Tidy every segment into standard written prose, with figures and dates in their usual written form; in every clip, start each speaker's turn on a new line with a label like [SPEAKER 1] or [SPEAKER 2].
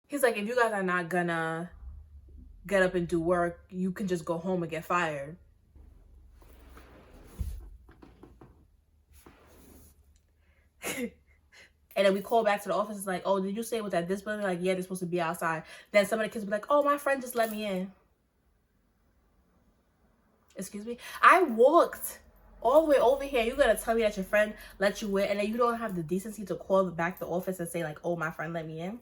[SPEAKER 1] He's like, if you guys are not gonna get up and do work, you can just go home and get fired. And then we call back to the office. It's like, oh, did you say it was at this building? Like, yeah, they're supposed to be outside. Then some of the kids be like, oh, my friend just let me in. Excuse me? I walked all the way over here. You gotta tell me that your friend let you in, and then you don't have the decency to call back the office and say like, oh, my friend let me in.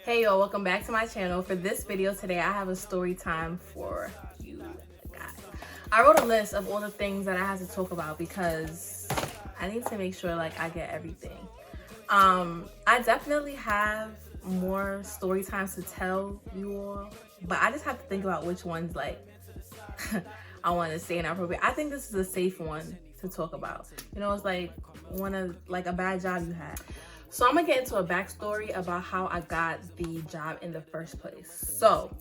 [SPEAKER 1] Hey y'all, welcome back to my channel. For this video today, I have a story time for you guys. I wrote a list of all the things that I have to talk about because I need to make sure like I get everything. I definitely have more story times to tell you all, but I just have to think about which ones like I want to say inappropriate. I think this is a safe one to talk about. You know, it's like one of like a bad job you had. So I'm gonna get into a backstory about how I got the job in the first place. So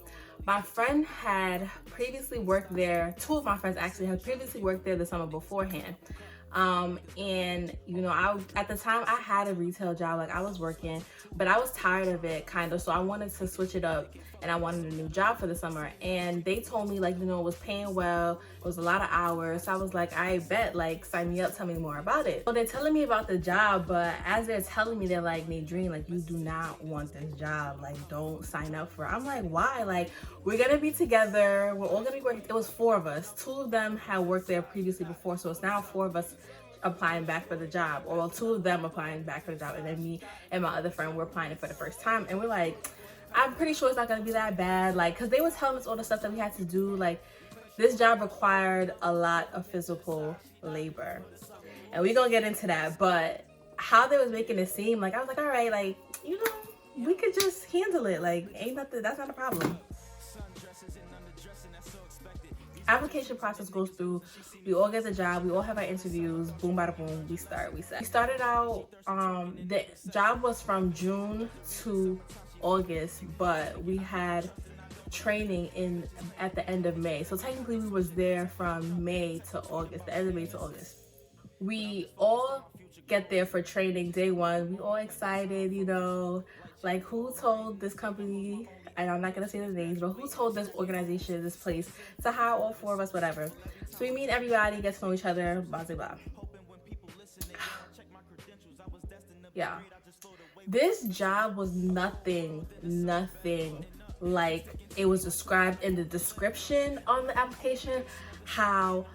[SPEAKER 1] my friend had previously worked there. Two of my friends actually had previously worked there the summer beforehand. And you know, at the time I had a retail job, like I was working, but I was tired of it kind of, so I wanted to switch it up and I wanted a new job for the summer. And they told me like, you know, it was paying well, it was a lot of hours. So I was like, I bet, like sign me up, tell me more about it. So they're telling me about the job, but as they're telling me, they're like, Nadreen, like you do not want this job, like don't sign up for it. I'm like, why? Like we're gonna be together, we're all gonna be working. It was 4 of us. 2 of them had worked there previously before, so it's now 4 of us applying back for the job, or well, 2 of them applying back for the job, and then me and my other friend were applying it for the first time. And we're like, I'm pretty sure it's not gonna be that bad, like because they were telling us all the stuff that we had to do. Like this job required a lot of physical labor, and we're gonna get into that. But how they was making it seem, like I was like, all right, like you know, we could just handle it, like ain't nothing, that's not a problem. Application process goes through, we all get the job, we all have our interviews, boom bada boom, we started out, the job was from June to August, but we had training at the end of May, so technically we was there from May to August, the end of May to August. We all get there for training day 1, we all excited, you know, like who told this company, and I'm not gonna say the names, but who told this organization, this place, to hire all 4 of us, whatever. So we meet everybody, get to know each other, blah, blah, blah. Yeah. This job was nothing like it was described in the description on the application, how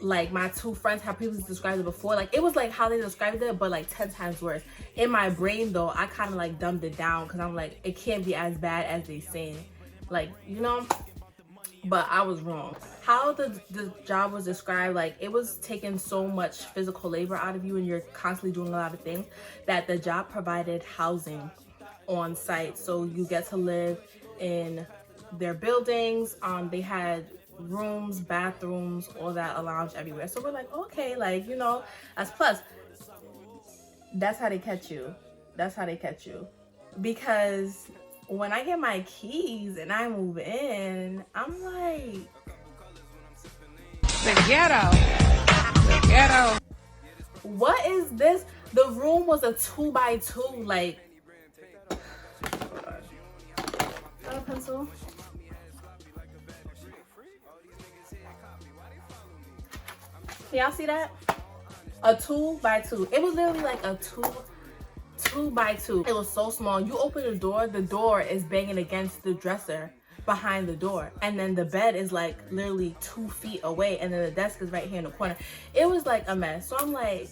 [SPEAKER 1] like my 2 friends have previously described it before. Like it was like how they described it, but like 10 times worse. In my brain though, I kind of like dumbed it down because I'm like, it can't be as bad as they saying, like, you know. But I was wrong. How the job was described, like it was taking so much physical labor out of you and you're constantly doing a lot of things, that the job provided housing on site. So you get to live in their buildings. They had rooms, bathrooms, all that, a lounge everywhere. So we're like, okay, like, you know, that's plus. That's how they catch you. That's how they catch you. Because when I get my keys and I move in, I'm like,
[SPEAKER 2] the ghetto. The ghetto.
[SPEAKER 1] what is this? The room was a 2x2, like, got a pencil? Y'all see that? A 2x2. It was literally like a 2x2. It was so small. You open the door is banging against the dresser behind the door, and then the bed is like literally 2 feet away, and then the desk is right here in the corner. It was like a mess. So I'm like,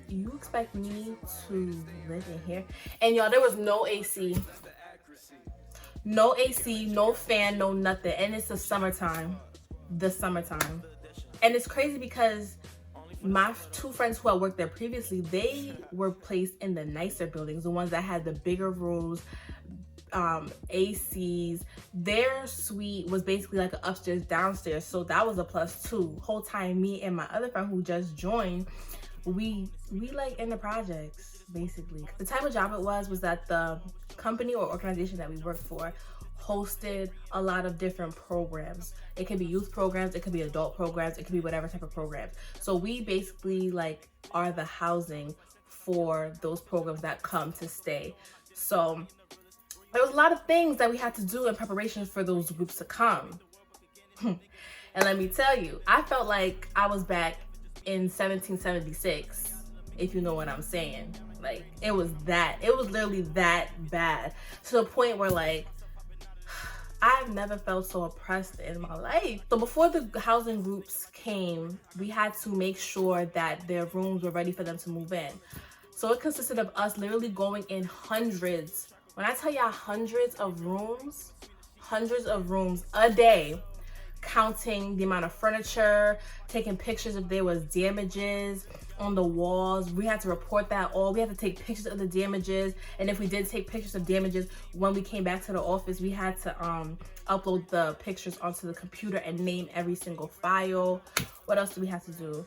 [SPEAKER 1] you expect me to live in here? And y'all, there was no AC, no fan, no nothing, and it's the summertime. And it's crazy because my 2 friends who had worked there previously, they were placed in the nicer buildings, the ones that had the bigger rooms, ACs. Their suite was basically like an upstairs, downstairs, so that was a plus too. Whole time, me and my other friend who just joined, we like in the projects, basically. The type of job it was that the company or organization that we worked for hosted a lot of different programs. It could be youth programs, it could be adult programs, it could be whatever type of programs. So we basically like are the housing for those programs that come to stay. So there was a lot of things that we had to do in preparation for those groups to come. And let me tell you, I felt like I was back in 1776, if you know what I'm saying. Like, it was literally that bad, to the point where like I've never felt so oppressed in my life. So before the housing groups came, we had to make sure that their rooms were ready for them to move in. So it consisted of us literally going in hundreds, when I tell y'all hundreds of rooms a day, counting the amount of furniture, taking pictures if there was damages on the walls. We had to report that all. We had to take pictures of the damages, and if we did take pictures of damages, when we came back to the office, we had to upload the pictures onto the computer and name every single file. What else do we have to do?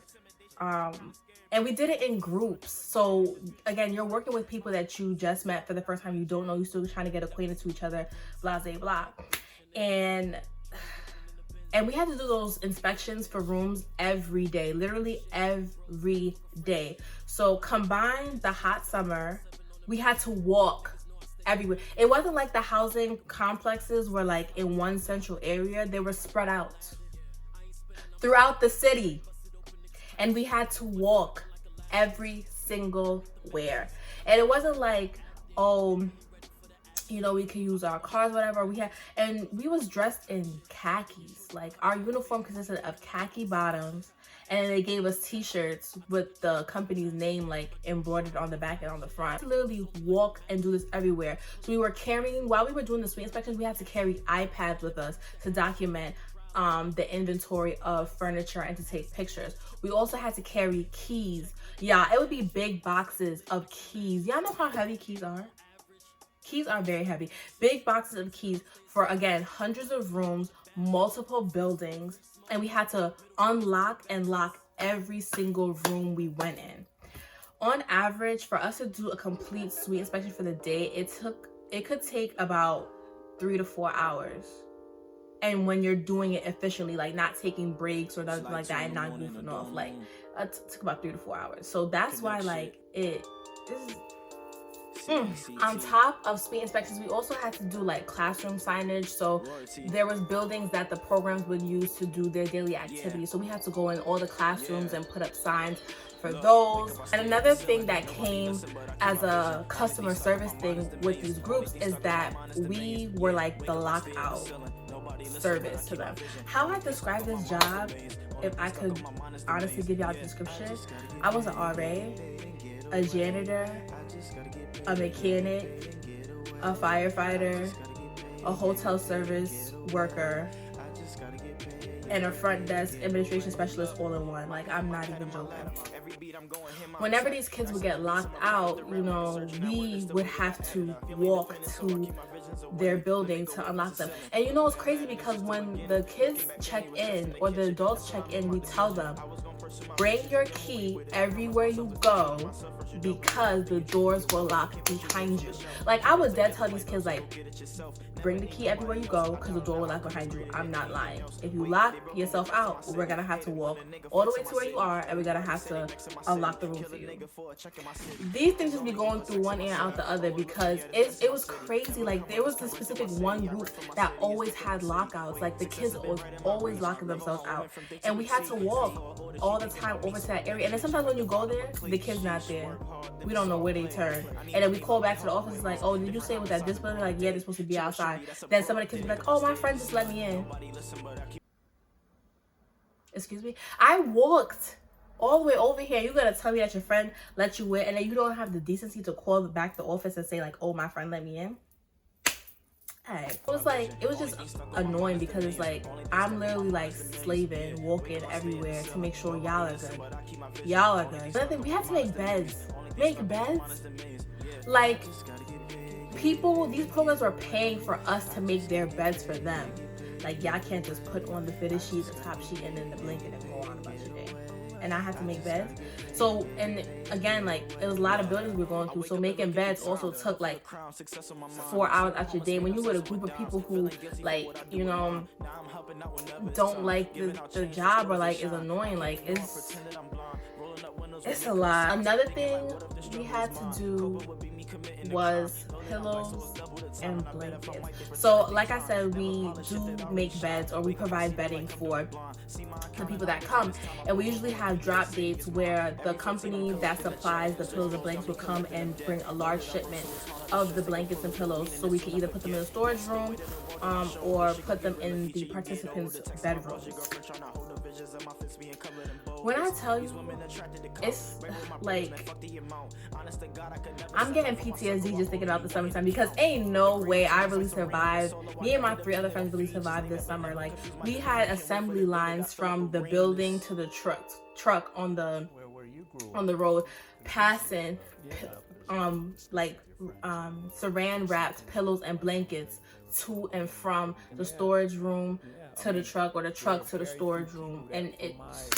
[SPEAKER 1] And we did it in groups. So again, you're working with people that you just met for the first time. You don't know, you're still trying to get acquainted to each other, blah, blah, blah. And we had to do those inspections for rooms every day, literally every day. So combine the hot summer, we had to walk everywhere. It wasn't like the housing complexes were like in one central area. They were spread out throughout the city. And we had to walk every single where. And it wasn't like, oh, you know, we could use our cars, whatever we had. And we was dressed in khakis. Like, our uniform consisted of khaki bottoms, and then they gave us t-shirts with the company's name like embroidered on the back and on the front. We literally walk and do this everywhere. So we were carrying, while we were doing the suite inspections, we had to carry iPads with us to document the inventory of furniture and to take pictures. We also had to carry keys. Yeah, it would be big boxes of keys. Y'all know how heavy keys are? Keys are very heavy. Big boxes of keys for, again, hundreds of rooms, multiple buildings, and we had to unlock and lock every single room we went in. On average, for us to do a complete suite inspection for the day, it could take about 3 to 4 hours. And when you're doing it efficiently, like not taking breaks or nothing like that and not goofing off, like it took about 3 to 4 hours. So that's why like on top of suite inspections, we also had to do like classroom signage. So there was buildings that the programs would use to do their daily activities. So we had to go in all the classrooms and put up signs for those. And another thing that came as a customer service thing with these groups is that we were like the lockout service to them. How I describe this job, if I could honestly give y'all a description, I was an RA, a janitor, a mechanic, a firefighter, a hotel service worker, and a front desk administration specialist all in one. Like, I'm not even joking. Whenever these kids would get locked out, you know, we would have to walk to their building to unlock them. And you know, it's crazy because when the kids check in or the adults check in, we tell them, bring your key everywhere you go because the doors will lock behind you. Like, I would dead tell these kids, like, bring the key everywhere you go because the door will lock behind you. I'm not lying. If you lock yourself out, we're gonna have to walk all the way to where you are, and we're gonna have to unlock the room for you. These things just be going through one ear out the other because it was crazy. Like, there was this specific one group that always had lockouts. Like, the kids was always locking themselves out, and we had to walk all the time over to that area. And then sometimes when you go there, the kid's not there. We don't know where they turned. And then we call back to the office, like, oh, did you say it was at this building? Like, yeah, they're supposed to be outside. Then some of the kids be like, oh, my friend just let me in. Excuse me? I walked all the way over here. You gotta tell me that your friend let you in, and then you don't have the decency to call back the office and say, like, oh, my friend let me in? It was like, it was just annoying because it's like, I'm literally like slaving, walking everywhere to make sure y'all are good. Y'all are good. Another thing, we had to make beds. Make beds? Like, people, these programs were paying for us to make their beds for them. Like, y'all can't just put on the fitted sheet, the top sheet, and then the blanket and go on about your day. and I had to make beds. So, and again, like, it was a lot of buildings we were going through, so making beds also took like 4 hours out your day. When you with a group of people who, like, you know, don't like the job, or like is annoying, like it's a lot. Another thing we had to do was pillows and blankets. So like I said, we do make beds, or we provide bedding for the people that come, and we usually have drop dates where the company that supplies the pillows and blankets will come and bring a large shipment of the blankets and pillows, so we can either put them in the storage room or put them in the participants' bedrooms. When I tell you, it's like, I'm getting PTSD just thinking about the summertime, because ain't no way I really survived. Me and my 3 other friends really survived this summer. Like, we had assembly lines from the building to the truck on the road, passing saran wrapped pillows and blankets to and from the storage room to the truck, or the truck to the storage room. And it was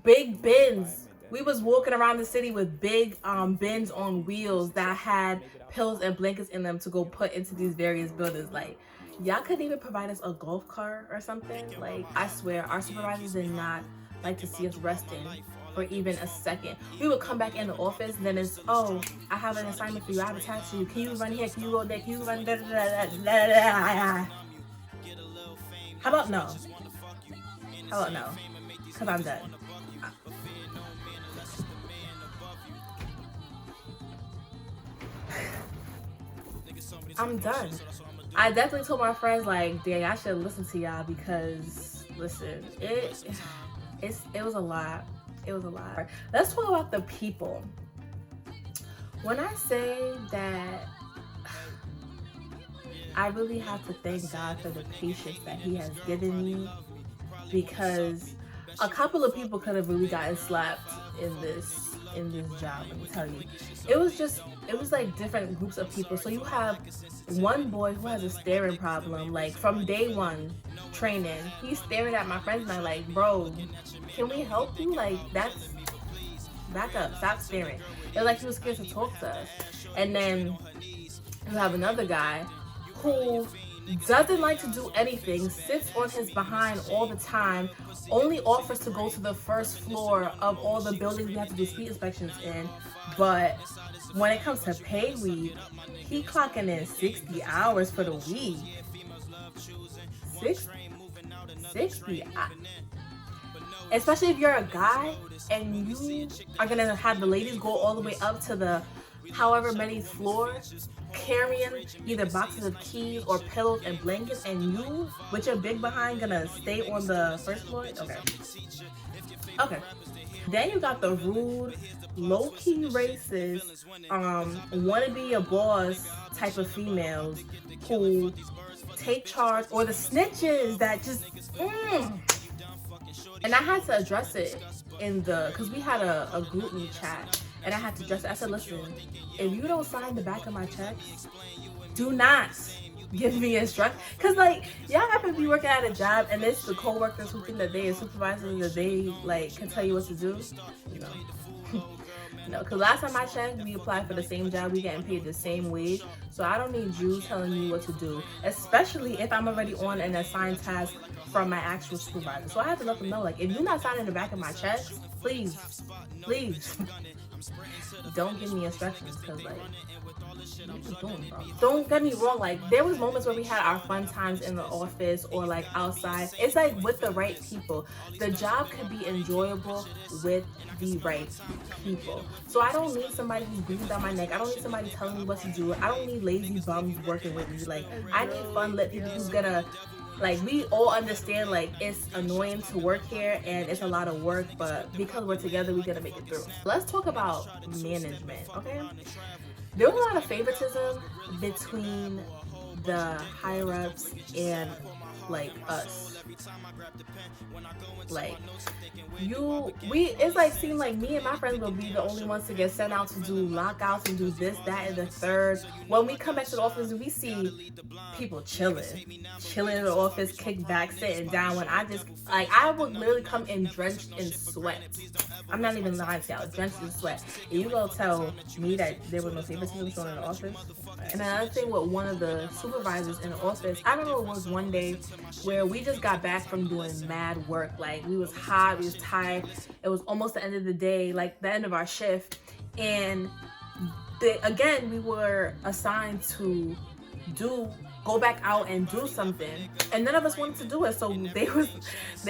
[SPEAKER 1] big bins. We was walking around the city with big bins on wheels that had pillows and blankets in them to go put into these various buildings. Like, y'all couldn't even provide us a golf cart or something. Like, I swear, our supervisors did not like to see us resting for even a second. We would come back in the office, and then it's, oh, I have an assignment for you, I have a task for you, can you run here, can you go there, can you run da da da da da. How about no? How about no? Because I'm done. I'm done. I definitely told my friends, like, dang, I should listen to y'all, because listen, it was a lot. It was a lot. Let's talk about the people. When I say that, I really have to thank God for the patience that He has given me, because a couple of people could have really gotten slapped in this job. Let me tell you, it was like different groups of people. So you have one boy who has a staring problem. Like, from day one training, he's staring at my friends and I'm like, bro, can we help you? Like, that's, back up, stop staring. It was like he was scared to talk to us. And then you have another guy who doesn't like to do anything, sits on his behind all the time, only offers to go to the first floor of all the buildings we have to do speed inspections in. But when it comes to pay week, he clocking in 60 hours for the week. 60. Especially if you're a guy and you are gonna have the ladies go all the way up to the however many floors, carrying either boxes of keys or pillows and blankets, and you with your big behind gonna stay on the first floor. Okay. Then you got the rude, low-key racist, wanna be a boss type of females who take charge, or the snitches that just And I had to address it because we had a group me chat, and I had to address it. I said, listen, if you don't sign the back of my checks, do not give me instructions. Because, like, y'all happen to be working at a job, and it's the co-workers who think that they are supervisors, that they, like, can tell you what to do. No, because last time I checked, we applied for the same job, we getting paid the same wage. So I don't need you telling me what to do, especially if I'm already on an assigned task from my actual supervisor. So I have to let them know, like, if you're not signing the back of my checks, please don't give me instructions, because, like, what you doing, bro? Don't get me wrong, like, there was moments where we had our fun times in the office or, like, outside. It's like with the right people. The job could be enjoyable with the right people. So I don't need somebody who's breathing down my neck. I don't need somebody telling me what to do. I don't need lazy bums working with me. Like, I need fun lit people who's gonna, like, we all understand, like, it's annoying to work here and it's a lot of work, but because we're together, we gotta make it through. Let's talk about management, okay? There was a lot of favoritism between the higher ups and like us. Like it's like seemed like me and my friends will be the only ones to get sent out to do lockouts and do this, that, and the third. When we come back to the office, we see people chilling in the office, kick back, sitting down. When I just like, I would literally come in drenched in sweat. I'm not even lying to y'all, drenched in sweat. And you gonna tell me that there was no favoritism shown in the office? And another thing with one of the supervisors in the office, I don't know, it was one day where we just got back from doing mad work. Like, we was hot, we was tired. It was almost the end of the day, like the end of our shift. And again, we were assigned to go back out and do something, and none of us wanted to do it. So they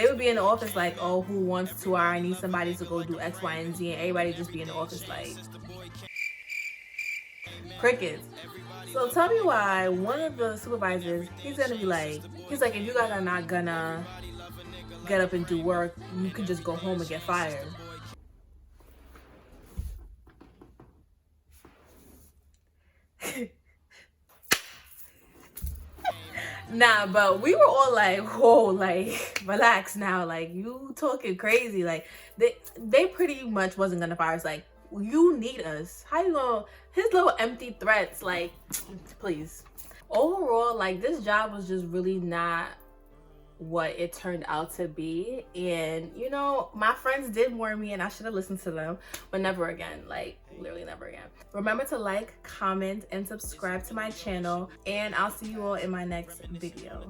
[SPEAKER 1] would be in the office like, oh, who wants to, or I need somebody to go do X, Y, and Z, and everybody just be in the office like crickets. So tell me why one of the supervisors, he's like, if you guys are not gonna get up and do work, you could just go home and get fired. Nah, but we were all like, whoa, like, relax now, like, you talking crazy. Like, they pretty much wasn't gonna fire us. Like, you need us. How you gonna, his little empty threats, like, please. Overall, like, this job was just really not what it turned out to be. And, you know, my friends did warn me and I should have listened to them, but never again. Like, literally never again. Remember to like, comment, and subscribe to my channel, and I'll see you all in my next video.